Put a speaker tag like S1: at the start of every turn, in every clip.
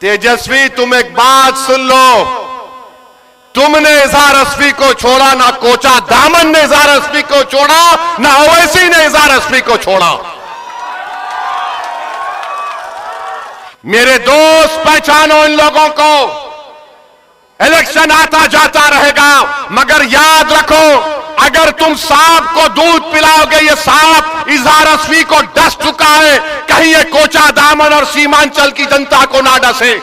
S1: तेजस्वी, तुम एक बात सुन लो, तुमने इजहार अस्फी को छोड़ा, ना कोचा दामन ने इजहार अस्फी को छोड़ा, ना ओवैसी ने इजहार अस्फी को छोड़ा। मेरे दोस्त, पहचानो इन लोगों को। इलेक्शन आता जाता रहेगा, मगर याद रखो, अगर तुम सांप को दूध पिलाओगे, ये सांप इजहार अस्फी को डस चुका है, कहीं ये कोचा दामन और सीमांचल की जनता को ना डसे।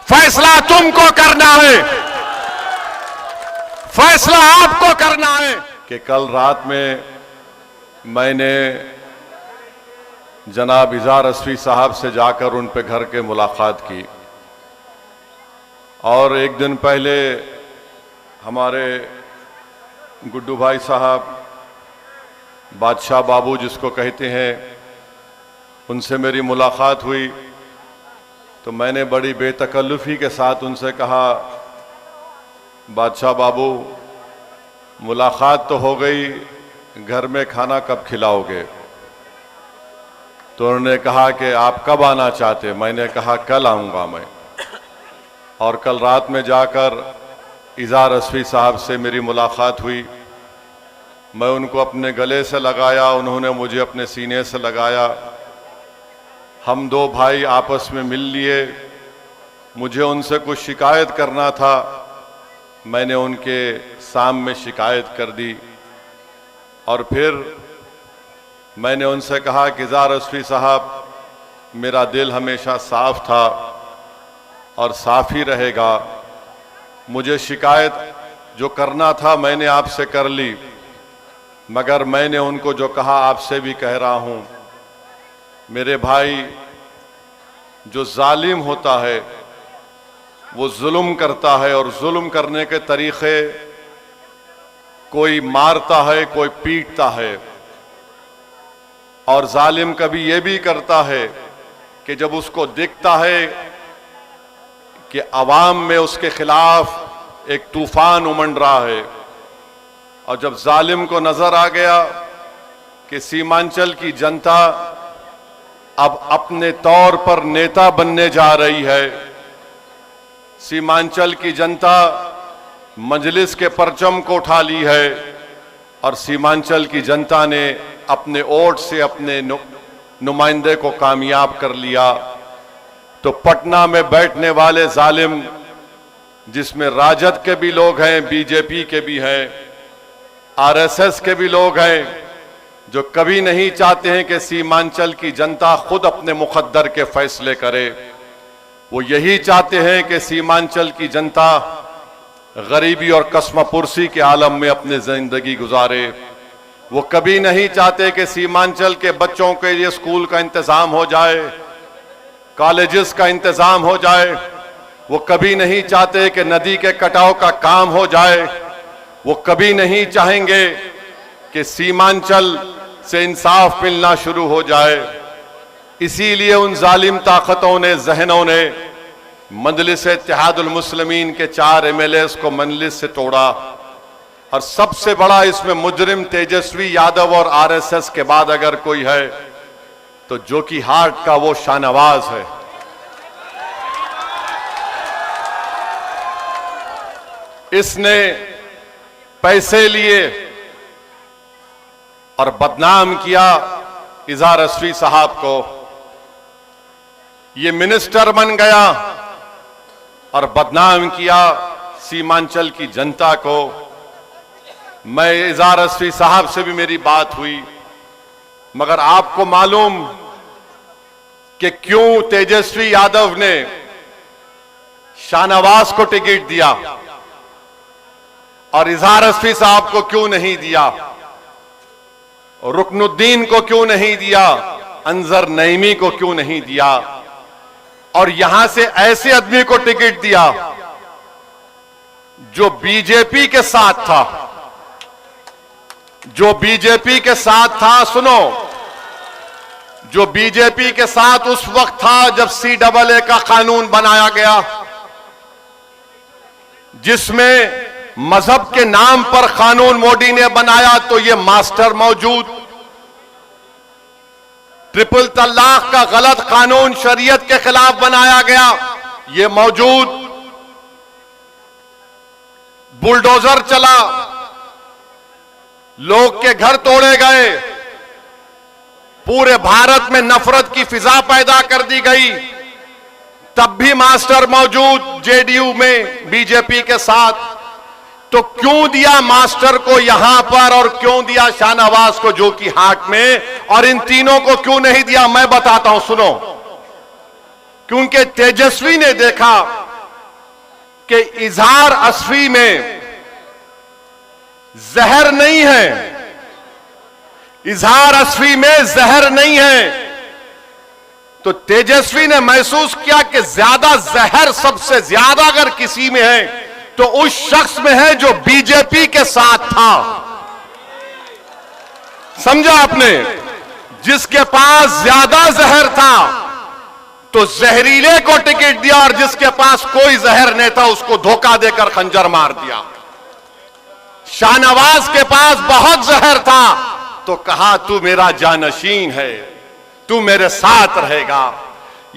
S1: फैसला तुमको करना है, फैसला आपको करना है। कि कल रात में मैंने जनाब इजहार अस्फी साहब से जाकर उन पे घर के मुलाकात की, और एक दिन पहले हमारे गुड्डू भाई साहब, बादशाह बाबू जिसको कहते हैं, उनसे मेरी मुलाकात हुई। तो मैंने बड़ी बेतकल्लुफ़ी के साथ उनसे कहा, बादशाह बाबू, मुलाकात तो हो गई, घर में खाना कब खिलाओगे? तो उन्होंने कहा कि आप कब आना चाहते? मैंने कहा कल आऊँगा मैं। और कल रात में जाकर इजहार अस्फी साहब से मेरी मुलाकात हुई। मैं उनको अपने गले से लगाया, उन्होंने मुझे अपने सीने से लगाया। हम दो भाई आपस में मिल लिए। मुझे उनसे कुछ शिकायत करना था, मैंने उनके सामने शिकायत कर दी। और फिर मैंने उनसे कहा कि इजहार अस्फी साहब, मेरा दिल हमेशा साफ था और साफ ही रहेगा। मुझे शिकायत जो करना था मैंने आपसे कर ली, मगर मैंने उनको जो कहा आपसे भी कह रहा हूं, मेरे भाई, जो जालिम होता है वो जुल्म करता है, और जुल्म करने के तरीके, कोई मारता है, कोई पीटता है। और जालिम कभी ये भी करता है कि जब उसको दिखता है कि अवाम में उसके खिलाफ एक तूफान उमड़ रहा है, और जब जालिम को नजर आ गया कि सीमांचल की जनता अब अपने तौर पर नेता बनने जा रही है, सीमांचल की जनता मजलिस के परचम को उठा ली है, और सीमांचल की जनता ने अपने वोट से अपने नुमाइंदे को कामयाब कर लिया, तो पटना में बैठने वाले जालिम, जिसमें राजद के भी लोग हैं, बीजेपी के भी हैं, आरएसएस के भी लोग हैं, जो कभी नहीं चाहते हैं कि सीमांचल की जनता खुद अपने मुकद्दर के फैसले करे। वो यही चाहते हैं कि सीमांचल की जनता गरीबी और कस्मपुरसी के आलम में अपनी जिंदगी गुजारे। वो कभी नहीं चाहते कि सीमांचल के बच्चों के लिए स्कूल का इंतजाम हो जाए, कॉलेजेस का इंतजाम हो जाए। वो कभी नहीं चाहते कि नदी के कटाव का काम हो जाए। वो कभी नहीं चाहेंगे कि सीमांचल से इंसाफ मिलना शुरू हो जाए। इसीलिए उन जालिम ताकतों ने, जहनों ने मजलिस इत्तेहादुल मुस्लिमीन के 4 एमएलएस को मजलिस से तोड़ा। और सबसे बड़ा इसमें मुजरिम तेजस्वी यादव और आरएसएस के बाद अगर कोई है तो जोकी हार्ट का वो शाहनवाज है। इसने पैसे लिए और बदनाम किया इजहार अस्फी साहब को। ये मिनिस्टर बन गया और बदनाम किया सीमांचल की जनता को। मैं इजहार अस्फी साहब से भी मेरी बात हुई, मगर आपको मालूम कि क्यों तेजस्वी यादव ने शाहनवाज को टिकट दिया और इजहार अस्फी साहब को क्यों नहीं दिया, रुकनुद्दीन को क्यों नहीं दिया, अंजर नईमी को क्यों नहीं दिया, और यहां से ऐसे आदमी को टिकट दिया जो बीजेपी के साथ था, जो बीजेपी के साथ था। सुनो, जो बीजेपी के साथ उस वक्त था जब CAA का कानून बनाया गया, जिसमें मजहब के नाम पर कानून मोदी ने बनाया, तो ये मास्टर मौजूद, ट्रिपल तलाक का गलत कानून शरीयत के खिलाफ बनाया गया। ये मौजूद बुलडोजर चला, लोग के घर तोड़े गए, पूरे भारत में नफरत की फिजा पैदा कर दी गई। तब भी मास्टर मौजूद जेडीयू में बीजेपी के साथ। तो क्यों दिया मास्टर को यहां पर और क्यों दिया शाहनवाज को जो कि हाट में, और इन तीनों को क्यों नहीं दिया? मैं बताता हूं, सुनो। क्योंकि तेजस्वी ने देखा कि इजहार असफी में जहर नहीं है, इजहार असफी में जहर नहीं है। तो तेजस्वी ने महसूस किया कि ज्यादा जहर सबसे ज्यादा अगर किसी में है तो उस शख्स में है जो बीजेपी के साथ था। समझा आपने? जिसके पास ज्यादा जहर था तो जहरीले को टिकट दिया, और जिसके पास कोई जहर नहीं था उसको धोखा देकर खंजर मार दिया। शाहनवाज के पास बहुत जहर था तो कहा तू मेरा जानशीन है, तू मेरे साथ रहेगा।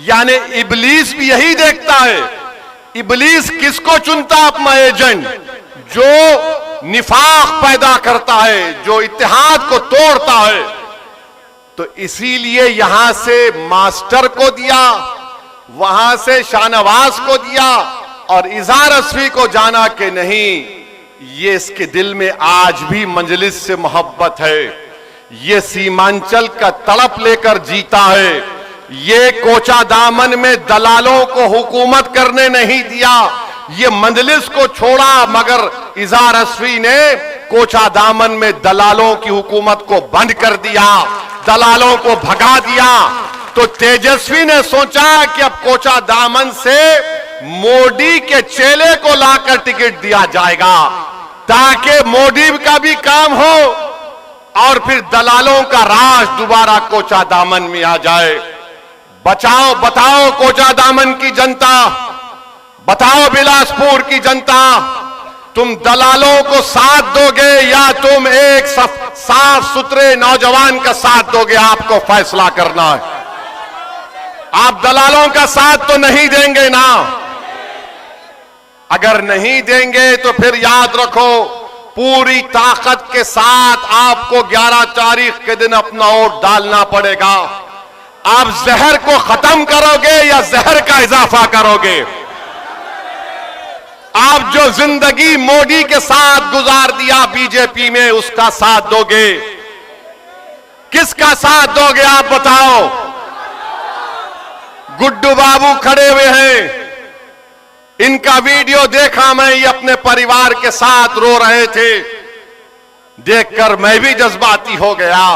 S1: यानी इबलीस भी यही देखता है। इबलीस किसको चुनता अपना एजेंट? जो निफाक पैदा करता है, जो इत्तेहाद को तोड़ता है। तो इसीलिए यहां से मास्टर को दिया, वहां से शाहनवाज को दिया, और इजहार असफी को जाना कि नहीं, ये इसके दिल में आज भी मजलिस से मोहब्बत है। ये सीमांचल का तड़प लेकर जीता है। ये कोचा दामन में दलालों को हुकूमत करने नहीं दिया। ये मजलिस को छोड़ा, मगर इजहार असफी ने कोचा दामन में दलालों की हुकूमत को बंद कर दिया, दलालों को भगा दिया। तो तेजस्वी ने सोचा कि अब कोचा दामन से मोदी के चेले को लाकर टिकट दिया जाएगा, ताकि मोदी का भी काम हो और फिर दलालों का राज दोबारा कोचा दामन में आ जाए। बचाओ, बताओ कोचा दामन की जनता, बताओ बिलासपुर की जनता, तुम दलालों को साथ दोगे या तुम एक साफ सुथरे नौजवान का साथ दोगे? आपको फैसला करना है। आप दलालों का साथ तो नहीं देंगे ना? अगर नहीं देंगे तो फिर याद रखो, पूरी ताकत के साथ आपको 11 तारीख के दिन अपना वोट डालना पड़ेगा। आप जहर को खत्म करोगे या जहर का इजाफा करोगे? आप जो जिंदगी मोदी के साथ गुजार दिया बीजेपी में, उसका साथ दोगे? किसका साथ दोगे आप बताओ? गुड्डू बाबू खड़े हुए हैं, इनका वीडियो देखा मैं, ये अपने परिवार के साथ रो रहे थे। देखकर मैं भी जज्बाती हो गया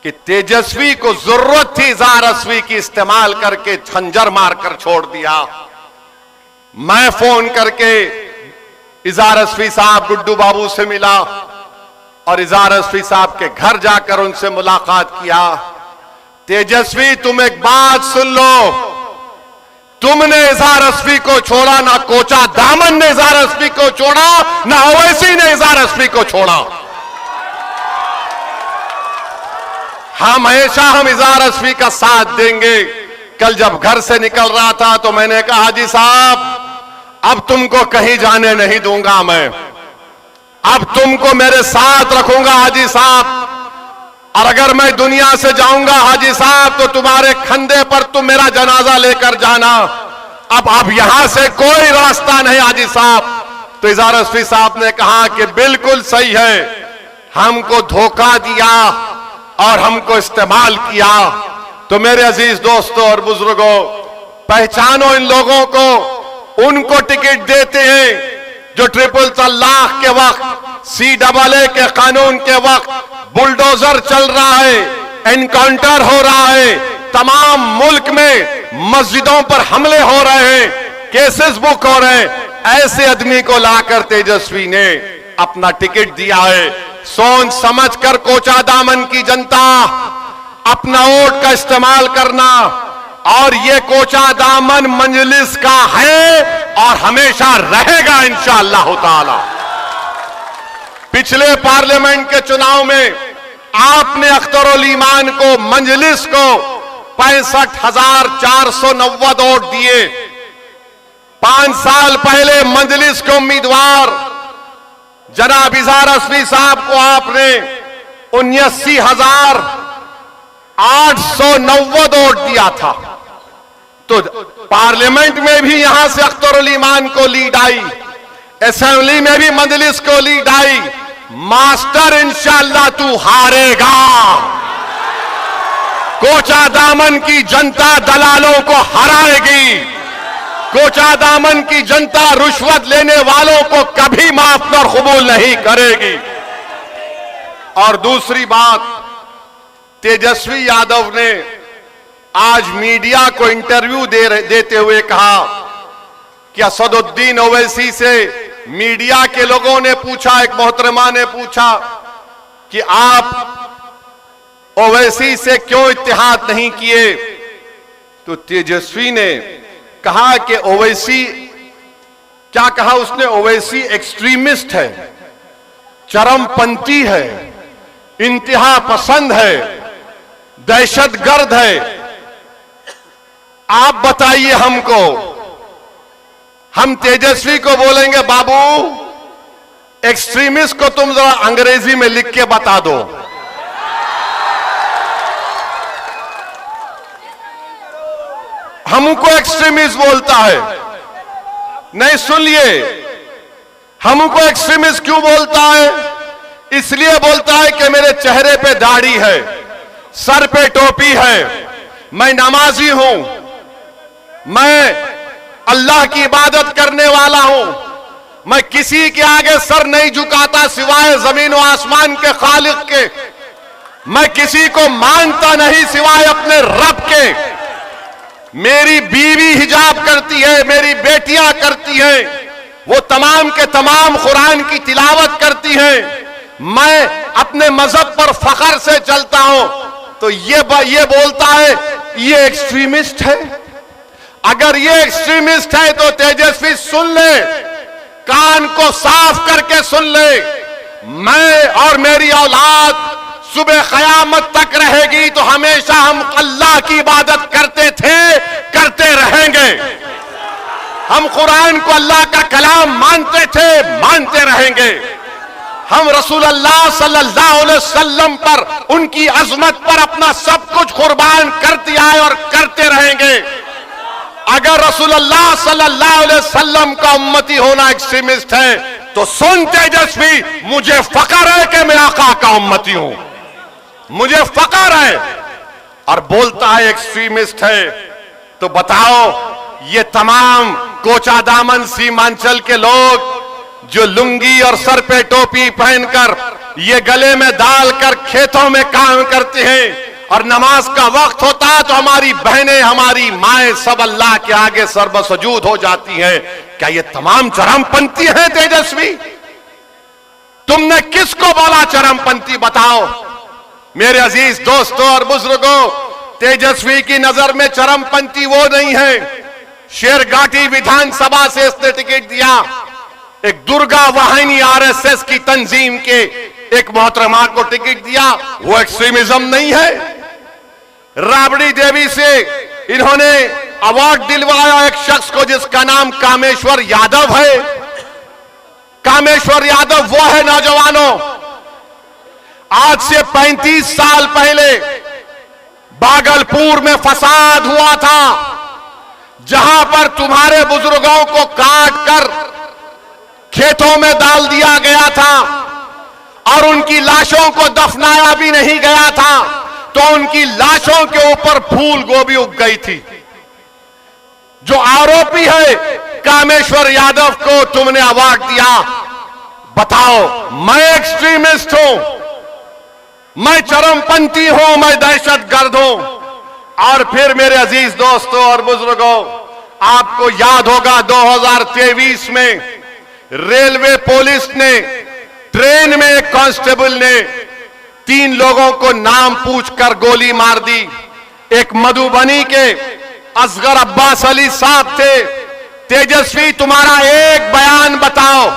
S1: कि तेजस्वी को जरूरत थी इजहार असफी की इस्तेमाल करके खंजर मारकर छोड़ दिया। मैं फोन करके इजहार असफी साहब गुड्डू बाबू से मिला और इजहार असफी साहब के घर जाकर उनसे मुलाकात किया। तेजस्वी, तुम एक बात सुन लो, तुमने इजहार असफी को छोड़ा, ना कोचा दामन ने इजहार असफी को छोड़ा, ना ओवैसी ने इजहार असफी को छोड़ा। हमेशा हम इजहार असफी का साथ देंगे। कल जब घर से निकल रहा था तो मैंने कहा, हाजी साहब अब तुमको कहीं जाने नहीं दूंगा मैं, अब तुमको मेरे साथ रखूंगा हाजी साहब, और अगर मैं दुनिया से जाऊंगा हाजी साहब तो तुम्हारे कंधे पर तुम मेरा जनाजा लेकर जाना। अब यहां से कोई रास्ता नहीं हाजी साहब। तो इजहार असफी साहब ने कहा कि बिल्कुल सही है, हमको धोखा दिया और हमको इस्तेमाल किया। तो मेरे अजीज दोस्तों और बुजुर्गों, पहचानो इन लोगों को, उनको टिकट देते हैं जो ट्रिपल तलाक के वक्त, CAA के कानून के वक्त बुलडोजर चल रहा है, एनकाउंटर हो रहा है, तमाम मुल्क में मस्जिदों पर हमले हो रहे हैं, केसेस बुक हो रहे हैं। ऐसे आदमी को लाकर तेजस्वी ने अपना टिकट दिया है। सोच समझ कर कोचा दामन की जनता अपना वोट का इस्तेमाल करना, और ये कोचा दामन मजलिस का है और हमेशा रहेगा इंशाअल्लाह ताला। पिछले पार्लियामेंट के चुनाव में आपने अख्तरुल ईमान को, मजलिस को 65,490 वोट दिए। 5 साल पहले मजलिस के उम्मीदवार जनाब इजहार असमी साहब को आपने 79,890 वोट दिया था। तो पार्लियामेंट में भी यहां से अख्तरुल ईमान को लीड आई, असेंबली में भी मजलिस को लीड आई। मास्टर इंशाअल्लाह तू हारेगा। कोचा दामन की जनता दलालों को हराएगी। कोचा दामन की जनता रुश्वत लेने वालों को कभी माफ और कबूल नहीं करेगी। और दूसरी बात, तेजस्वी यादव ने आज मीडिया को इंटरव्यू देते हुए कहा कि असदुद्दीन ओवैसी से मीडिया के लोगों ने पूछा, एक मोहतरमा ने पूछा कि आप ओवैसी से क्यों इत्तेहाद नहीं किए, तो तेजस्वी ने कहा कि ओवैसी, क्या कहा उसने, ओवैसी एक्सट्रीमिस्ट है, चरमपंथी है, इंतहा पसंद है, दहशतगर्द है। आप बताइए हमको, हम तेजस्वी को बोलेंगे बाबू एक्सट्रीमिस्ट को तुम जरा अंग्रेजी में लिख के बता दो। हमको एक्सट्रीमिस्ट बोलता है, नहीं सुनिए, हमको एक्सट्रीमिस्ट क्यों बोलता है? इसलिए बोलता है कि मेरे चेहरे पे दाढ़ी है, सर पे टोपी है, मैं नमाजी हूं, मैं अल्लाह की इबादत करने वाला हूं, मैं किसी के आगे सर नहीं झुकाता सिवाय जमीन व आसमान के खालिक के, मैं किसी को मानता नहीं सिवाय अपने रब के, मेरी बीवी हिजाब करती है, मेरी बेटियां करती हैं, वो तमाम के तमाम कुरान की तिलावत करती हैं, मैं अपने मजहब पर फख्र से चलता हूं। तो ये बोलता है ये एक्सट्रीमिस्ट है। अगर ये एक्सट्रीमिस्ट है तो तेजस्वी सुन ले, कान को साफ करके सुन ले, मैं और मेरी औलाद सुबह क़यामत तक रहेगी तो हमेशा हम अल्लाह की इबादत करते थे, करते रहेंगे। हम कुरान को अल्लाह का कलाम मानते थे, मानते रहेंगे। हम रसूल अल्लाह सल्लल्लाहु अलैहि वसल्लम पर, उनकी अजमत पर अपना सब कुछ कुर्बान करते आए और करते रहेंगे। अगर रसूल अल्लाह सल्लल्लाहु अलैहि वसल्लम का उम्मती होना एक्सट्रीमिस्ट है तो सुन तेजस्वी, मुझे फख्र है कि मैं आका का उम्मती हूं, मुझे फख्र है। और बोलता है एक्सट्रीमिस्ट है, तो बताओ ये तमाम कोचा दामन सीमांचल के लोग जो लुंगी और सर पे टोपी पहनकर, ये गले में डालकर खेतों में काम करते हैं और नमाज का वक्त होता है तो हमारी बहनें, हमारी माएं सब अल्लाह के आगे सर्वसजूद हो जाती हैं। क्या ये तमाम चरमपंथी हैं तेजस्वी? तुमने किसको बोला चरमपंथी? बताओ मेरे अजीज दोस्तों और बुजुर्गों, तेजस्वी की नजर में चरमपंथी वो नहीं है। शेरघाटी विधानसभा से इसने टिकट दिया, एक दुर्गा वाहिनी आरएसएस की तंजीम के एक मोहतरमा को टिकट दिया, वो एक्सट्रीमिज्म नहीं है। राबड़ी देवी से इन्होंने अवार्ड दिलवाया एक शख्स को जिसका नाम कामेश्वर यादव है। कामेश्वर यादव वो है नौजवानों, आज से 35 साल पहले भागलपुर में फसाद हुआ था, जहां पर तुम्हारे बुजुर्गों को काट कर खेतों में डाल दिया गया था और उनकी लाशों को दफनाया भी नहीं गया था, तो उनकी लाशों के ऊपर फूल गोभी उग गई थी। जो आरोपी है कामेश्वर यादव को तुमने अवार्ड दिया। बताओ, मैं एक्सट्रीमिस्ट हूं, मैं चरमपंथी हूं, मैं दहशतगर्द हूं? और फिर मेरे अजीज दोस्तों और बुजुर्गों, आपको याद होगा 2023 में रेलवे पुलिस ने ट्रेन में एक कांस्टेबल ने 3 लोगों को नाम पूछकर गोली मार दी। एक मधुबनी के असगर अब्बास अली साहब थे। तेजस्वी, तुम्हारा एक बयान बताओ,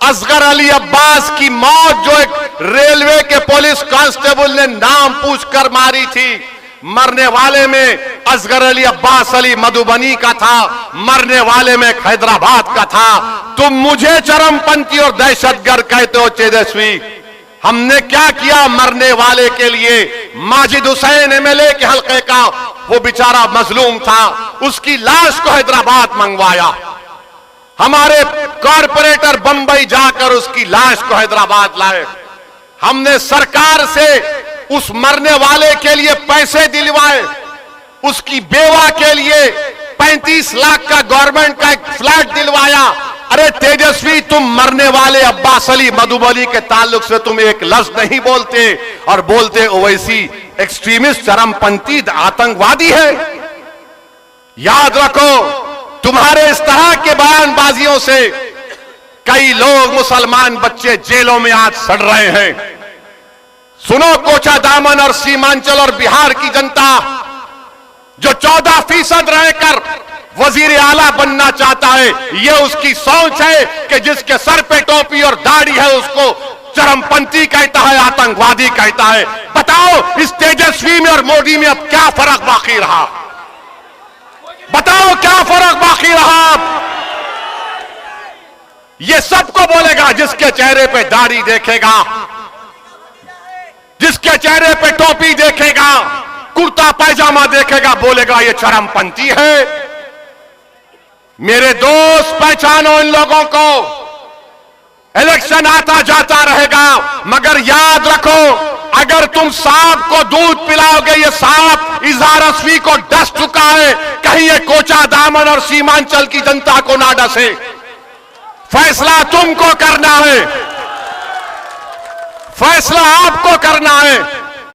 S1: असगर अली अब्बास की मौत जो एक रेलवे के पुलिस कांस्टेबल ने नाम पूछकर मारी थी, मरने वाले में असगर अली अब्बास अली मधुबनी का था, मरने वाले में हैदराबाद का था। तुम मुझे चरमपंथी और दहशतगर्द कहते हो तेजस्वी, हमने क्या किया मरने वाले के लिए? माजिद हुसैन एमएलए के हल्के का वो बेचारा मजलूम था, उसकी लाश को हैदराबाद मंगवाया। हमारे कॉरपोरेटर बंबई जाकर उसकी लाश को हैदराबाद लाए। हमने सरकार से उस मरने वाले के लिए पैसे दिलवाए, उसकी बेवा के लिए 35 लाख का गवर्नमेंट का एक फ्लैट दिलवाया। अरे तेजस्वी, तुम मरने वाले अब्बास अली मधुबनी के ताल्लुक से तुम एक लफ्ज नहीं बोलते और बोलते ओवैसी एक्सट्रीमिस्ट चरमपंथी आतंकवादी है। याद रखो, तुम्हारे इस तरह के बयानबाजियों से कई लोग, मुसलमान बच्चे जेलों में आज सड़ रहे हैं। सुनो, कोचा दामन और सीमांचल और बिहार की जनता जो 14% रहकर वजीर आला बनना चाहता है, यह उसकी सोच है कि जिसके सर पे टोपी और दाढ़ी है उसको चरमपंथी कहता है, आतंकवादी कहता है। बताओ इस तेजस्वी में और मोदी में अब क्या फर्क बाकी रहा? बताओ क्या फर्क बाकी रहा? ये सबको बोलेगा जिसके चेहरे पे दाढ़ी देखेगा, जिसके चेहरे पे टोपी देखेगा, कुर्ता पैजामा देखेगा, बोलेगा ये चरमपंथी है। मेरे दोस्त, पहचानो इन लोगों को। इलेक्शन आता जाता रहेगा, मगर याद रखो, अगर तुम सांप को दूध पिलाओगे, ये सांप इजहार असवी को डस चुका है, कहीं ये कोचा दामन और सीमांचल की जनता को ना डसे। फैसला तुमको करना है, फैसला आपको करना है।